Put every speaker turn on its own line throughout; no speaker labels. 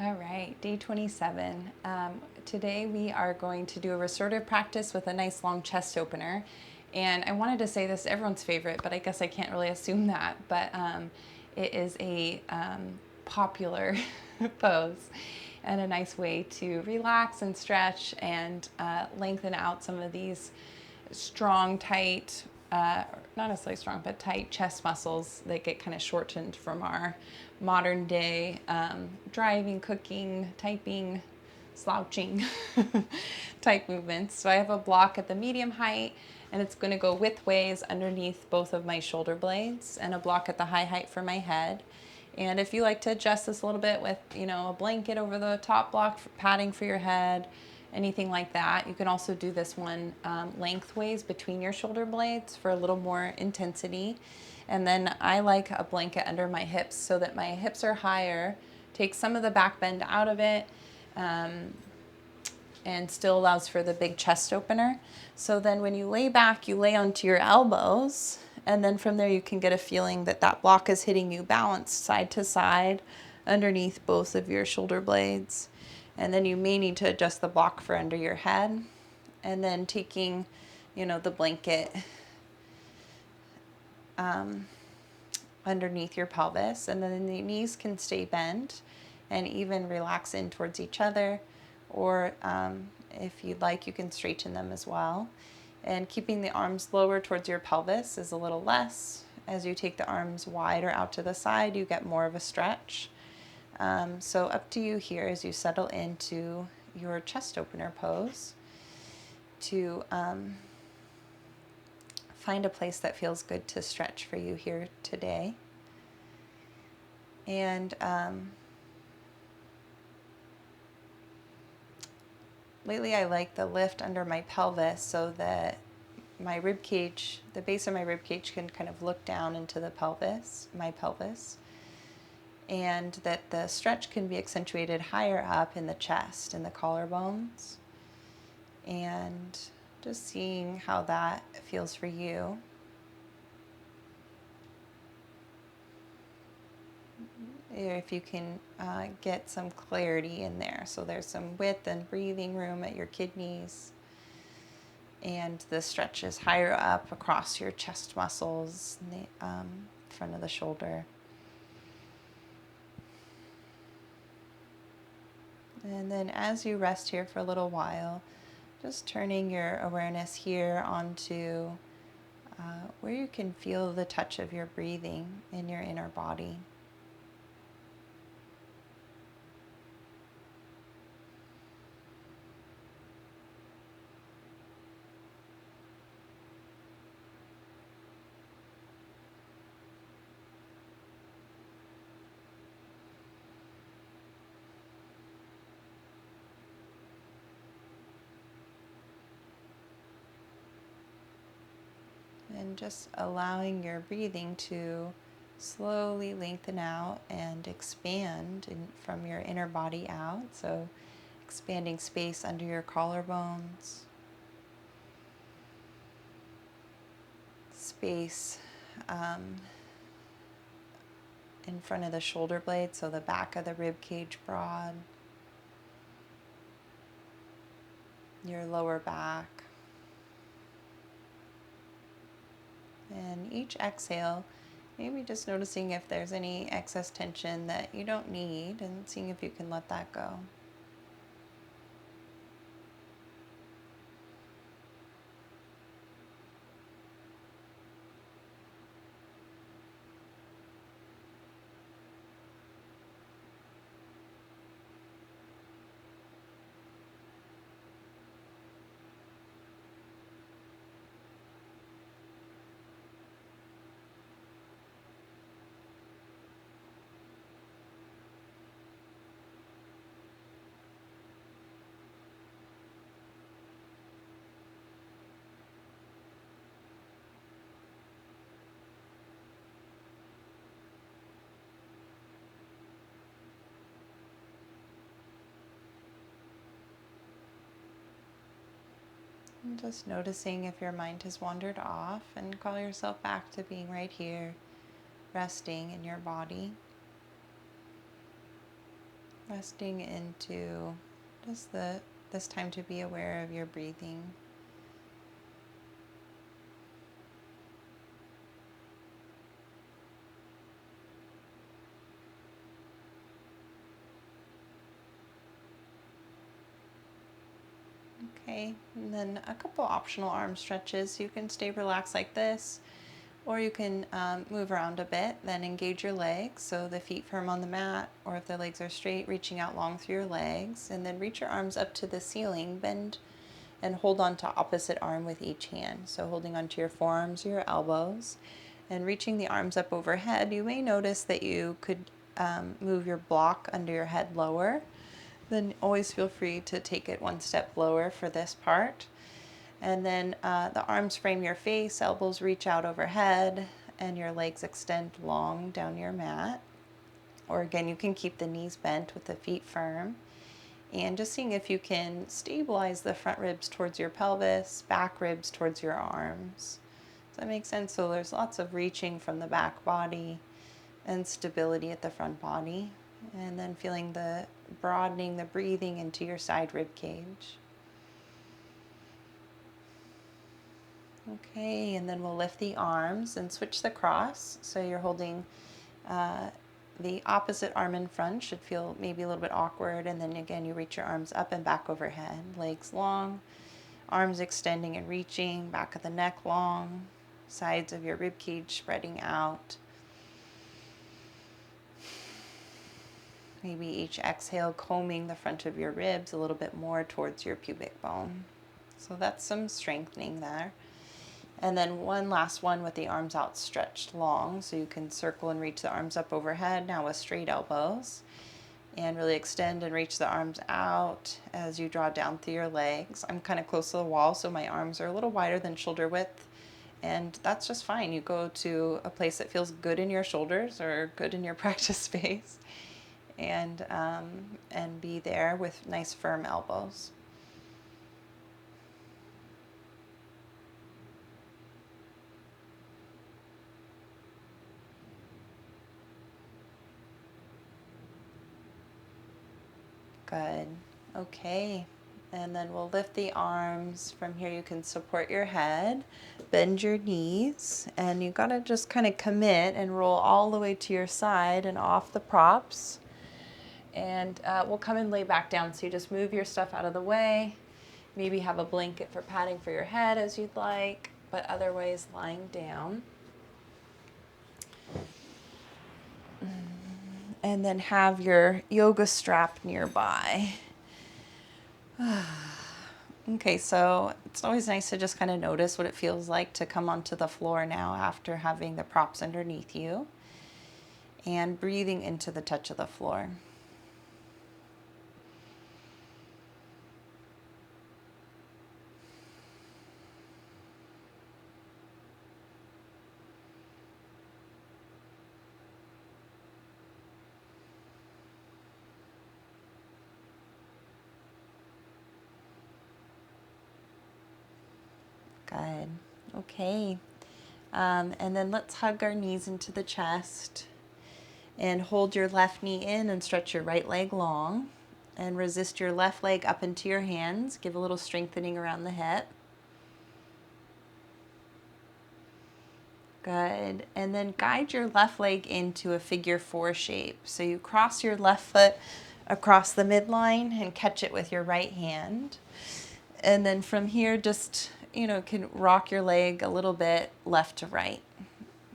All right, day 27. Today we are going to do a restorative practice with a nice long chest opener. And I wanted to say this is everyone's favorite, but I guess I can't really assume that. But it is a popular pose and a nice way to relax and stretch and lengthen out some of these strong, tight, not necessarily strong, but tight chest muscles that get kind of shortened from our modern day driving, cooking, typing, slouching type movements. So I have a block at the medium height and it's going to go widthways underneath both of my shoulder blades and a block at the high height for my head. And if you like to adjust this a little bit with, a blanket over the top block, for padding for your head, anything like that, you can also do this one lengthways between your shoulder blades for a little more intensity. And then I like a blanket under my hips so that my hips are higher, take some of the back bend out of it, and still allows for the big chest opener. So then when you lay back, you lay onto your elbows, and then from there you can get a feeling that that block is hitting you balanced side to side underneath both of your shoulder blades. And then you may need to adjust the block for under your head. And then taking, the blanket underneath your pelvis, and then the knees can stay bent and even relax in towards each other, or if you'd like, you can straighten them as well. And keeping the arms lower towards your pelvis is a little less. As you take the arms wider out to the side, you get more of a stretch. So up to you here as you settle into your chest opener pose to find a place that feels good to stretch for you here today. And lately I like the lift under my pelvis so that my rib cage, the base of my rib cage can kind of look down into the pelvis, my pelvis, and that the stretch can be accentuated higher up in the chest and the collarbones. And just seeing how that feels for you. If you can get some clarity in there. So there's some width and breathing room at your kidneys. And the stretch is higher up across your chest muscles, in the front of the shoulder. And then as you rest here for a little while, just turning your awareness here onto where you can feel the touch of your breathing in your inner body. And just allowing your breathing to slowly lengthen out and expand from your inner body out. So expanding space under your collarbones, space in front of the shoulder blade, so the back of the rib cage broad, your lower back. And each exhale, maybe just noticing if there's any excess tension that you don't need and seeing if you can let that go. And just noticing if your mind has wandered off, and call yourself back to being right here, resting in your body. Resting into just this time to be aware of your breathing. Okay, and then a couple optional arm stretches. You can stay relaxed like this, or you can move around a bit, then engage your legs, so the feet firm on the mat, or if the legs are straight, reaching out long through your legs, and then reach your arms up to the ceiling, bend and hold on to opposite arm with each hand. So holding onto your forearms or your elbows, and reaching the arms up overhead. You may notice that you could move your block under your head lower. Then always feel free to take it one step lower for this part. And then the arms frame your face, elbows reach out overhead, and your legs extend long down your mat. Or again, you can keep the knees bent with the feet firm. And just seeing if you can stabilize the front ribs towards your pelvis, back ribs towards your arms. Does that make sense? So there's lots of reaching from the back body and stability at the front body. And then feeling the broadening, the breathing into your side rib cage. Okay, and then we'll lift the arms and switch the cross. So you're holding the opposite arm in front, should feel maybe a little bit awkward. And then again, you reach your arms up and back overhead. Legs long, arms extending and reaching, back of the neck long, sides of your rib cage spreading out. Maybe each exhale combing the front of your ribs a little bit more towards your pubic bone. So that's some strengthening there. And then one last one with the arms outstretched long, so you can circle and reach the arms up overhead now with straight elbows. And really extend and reach the arms out as you draw down through your legs. I'm kind of close to the wall, so my arms are a little wider than shoulder width. And that's just fine. You go to a place that feels good in your shoulders or good in your practice space. And be there with nice firm elbows. Good. Okay. And then we'll lift the arms. From here you can support your head, bend your knees, and you gotta just kind of commit and roll all the way to your side and off the props. And we'll come and lay back down. So you just move your stuff out of the way. Maybe have a blanket for padding for your head as you'd like, but otherwise lying down. And then have your yoga strap nearby. Okay, so it's always nice to just kind of notice what it feels like to come onto the floor now after having the props underneath you. And breathing into the touch of the floor. Good. Okay. And then let's hug our knees into the chest and hold your left knee in and stretch your right leg long and resist your left leg up into your hands. Give a little strengthening around the hip. Good. And then guide your left leg into a figure 4 shape. So you cross your left foot across the midline and catch it with your right hand. And then from here, just can rock your leg a little bit left to right.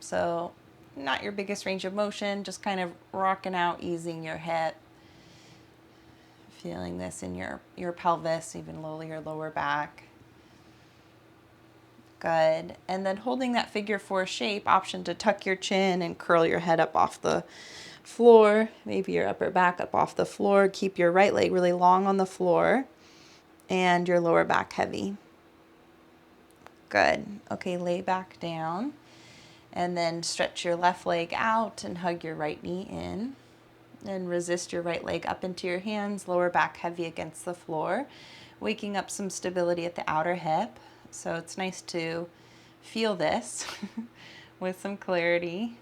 So not your biggest range of motion, just kind of rocking out, easing your hip. Feeling this in your pelvis, even your lower back. Good. And then holding that figure 4 shape, option to tuck your chin and curl your head up off the floor. Maybe your upper back up off the floor. Keep your right leg really long on the floor and your lower back heavy. Good. Okay, lay back down and then stretch your left leg out and hug your right knee in and resist your right leg up into your hands, lower back heavy against the floor, waking up some stability at the outer hip. So it's nice to feel this with some clarity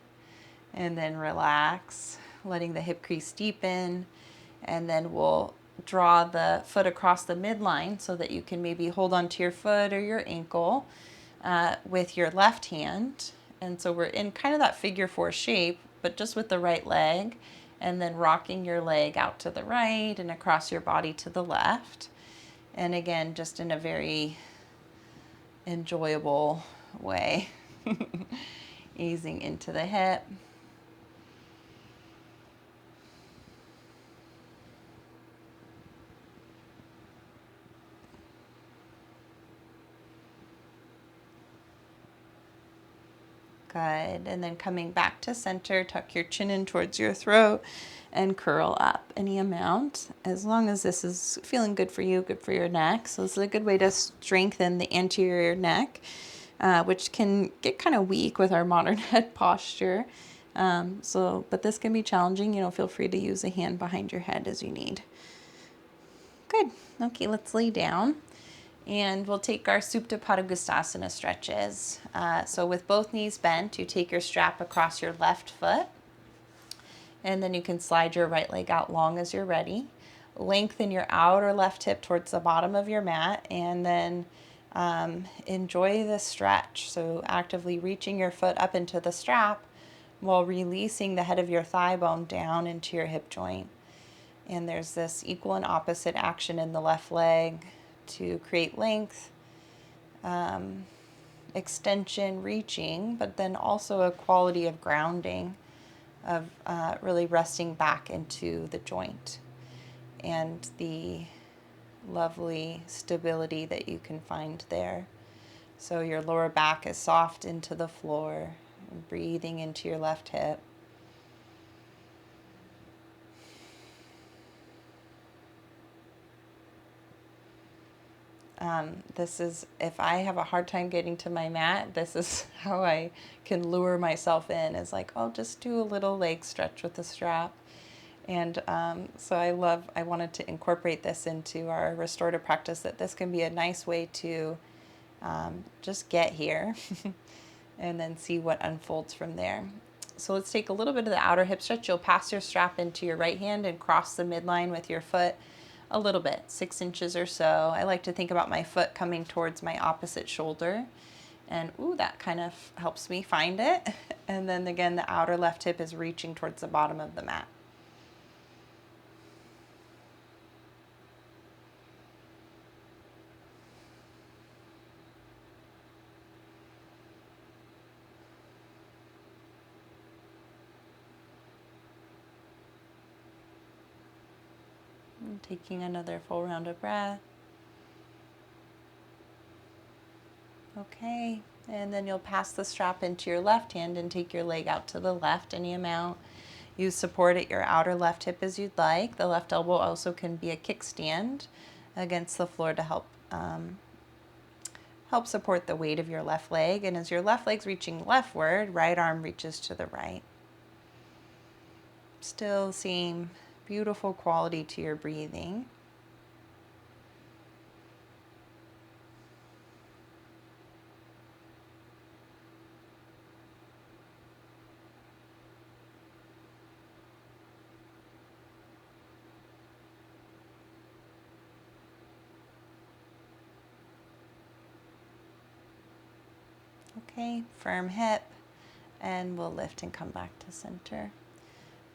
and then relax, letting the hip crease deepen And then we'll draw the foot across the midline so that you can maybe hold onto your foot or your ankle with your left hand. And so we're in kind of that figure four shape, but just with the right leg, and then rocking your leg out to the right and across your body to the left. And again, just in a very enjoyable way, easing into the hip. Good. And then coming back to center, tuck your chin in towards your throat and curl up any amount, as long as this is feeling good for you, good for your neck. So this is a good way to strengthen the anterior neck, which can get kind of weak with our modern head posture. But this can be challenging. Feel free to use a hand behind your head as you need. Good. Okay, let's lay down. And we'll take our Supta Padangusthasana stretches. So with both knees bent, you take your strap across your left foot, and then you can slide your right leg out long as you're ready. Lengthen your outer left hip towards the bottom of your mat, and then enjoy the stretch. So actively reaching your foot up into the strap while releasing the head of your thigh bone down into your hip joint. And there's this equal and opposite action in the left leg to create length, extension, reaching, but then also a quality of grounding, of really resting back into the joint and the lovely stability that you can find there. So your lower back is soft into the floor, breathing into your left hip. This is, if I have a hard time getting to my mat, this is how I can lure myself in, is like, oh, just do a little leg stretch with the strap. And so I wanted to incorporate this into our restorative practice, that this can be a nice way to just get here and then see what unfolds from there. So let's take a little bit of the outer hip stretch. You'll pass your strap into your right hand and cross the midline with your foot a little bit, 6 inches or so. I like to think about my foot coming towards my opposite shoulder, and that kind of helps me find it. And then again, the outer left hip is reaching towards the bottom of the mat. And taking another full round of breath. Okay, and then you'll pass the strap into your left hand and take your leg out to the left any amount. Use support at your outer left hip as you'd like. The left elbow also can be a kickstand against the floor to help support the weight of your left leg. And as your left leg's reaching leftward, right arm reaches to the right. Still seeing beautiful quality to your breathing. Okay, firm hip, and we'll lift and come back to center.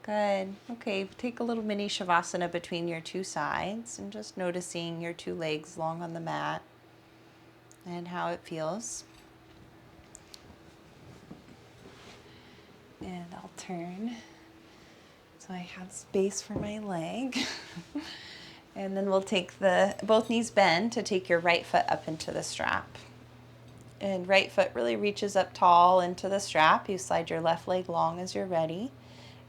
Good. Okay, take a little mini Savasana between your two sides and just noticing your two legs long on the mat and how it feels. And I'll turn so I have space for my leg. And then we'll take both knees bend to take your right foot up into the strap. And right foot really reaches up tall into the strap. You slide your left leg long as you're ready.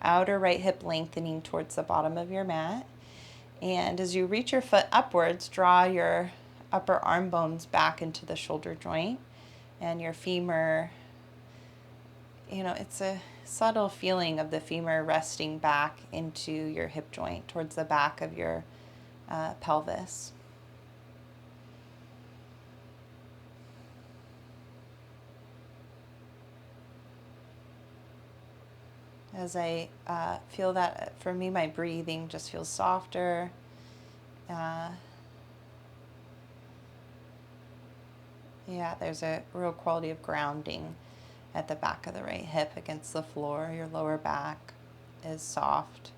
Outer right hip lengthening towards the bottom of your mat. And as you reach your foot upwards, draw your upper arm bones back into the shoulder joint and your femur. It's a subtle feeling of the femur resting back into your hip joint towards the back of your pelvis. As I feel that, for me, my breathing just feels softer. Yeah, there's a real quality of grounding at the back of the right hip against the floor. Your lower back is soft.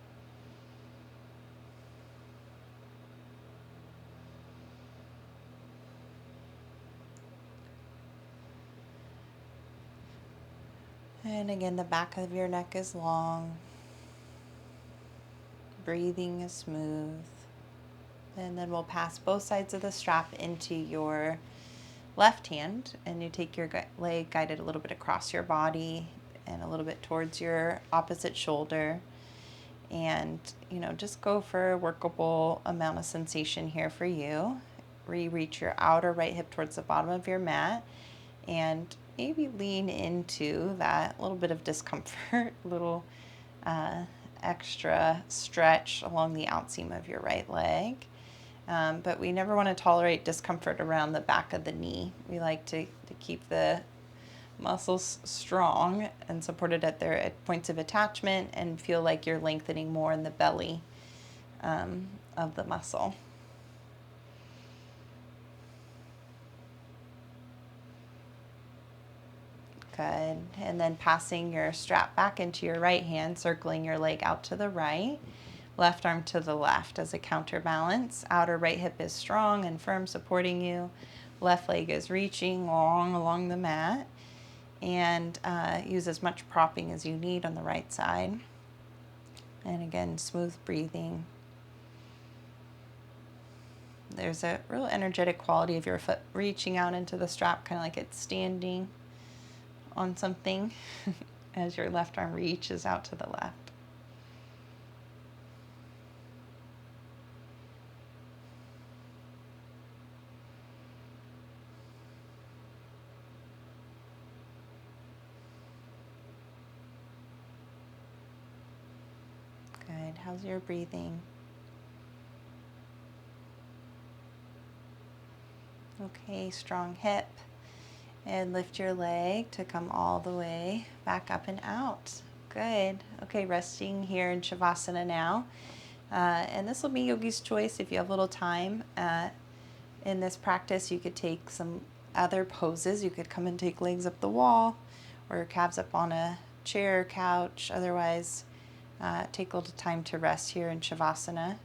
And again, the back of your neck is long. Breathing is smooth. And then we'll pass both sides of the strap into your left hand, and you take your leg guided a little bit across your body and a little bit towards your opposite shoulder. And, just go for a workable amount of sensation here for you. Reach your outer right hip towards the bottom of your mat and maybe lean into that little bit of discomfort, little extra stretch along the outseam of your right leg. But we never want to tolerate discomfort around the back of the knee. We like to keep the muscles strong and supported at their points of attachment, and feel like you're lengthening more in the belly of the muscle. Good. And then passing your strap back into your right hand, circling your leg out to the right, left arm to the left as a counterbalance. Outer right hip is strong and firm, supporting you. Left leg is reaching long along the mat. And use as much propping as you need on the right side. And again, smooth breathing. There's a real energetic quality of your foot reaching out into the strap, kind of like it's standing on something as your left arm reaches out to the left. Good. How's your breathing? Okay, strong hip. And lift your leg to come all the way back up and out. Good. Okay, resting here in Savasana now. And this will be yogi's choice. If you have a little time in this practice, you could take some other poses. You could come and take legs up the wall, or your calves up on a chair or couch. Otherwise, take a little time to rest here in Savasana.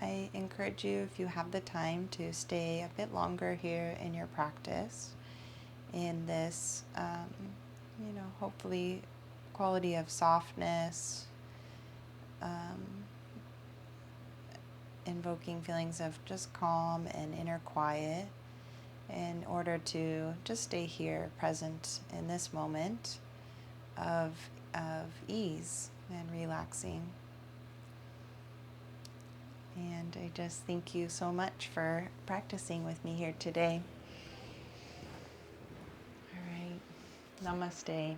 I encourage you, if you have the time, to stay a bit longer here in your practice in this, hopefully quality of softness, invoking feelings of just calm and inner quiet, in order to just stay here present in this moment of ease and relaxing. And I just thank you so much for practicing with me here today. All right. Namaste.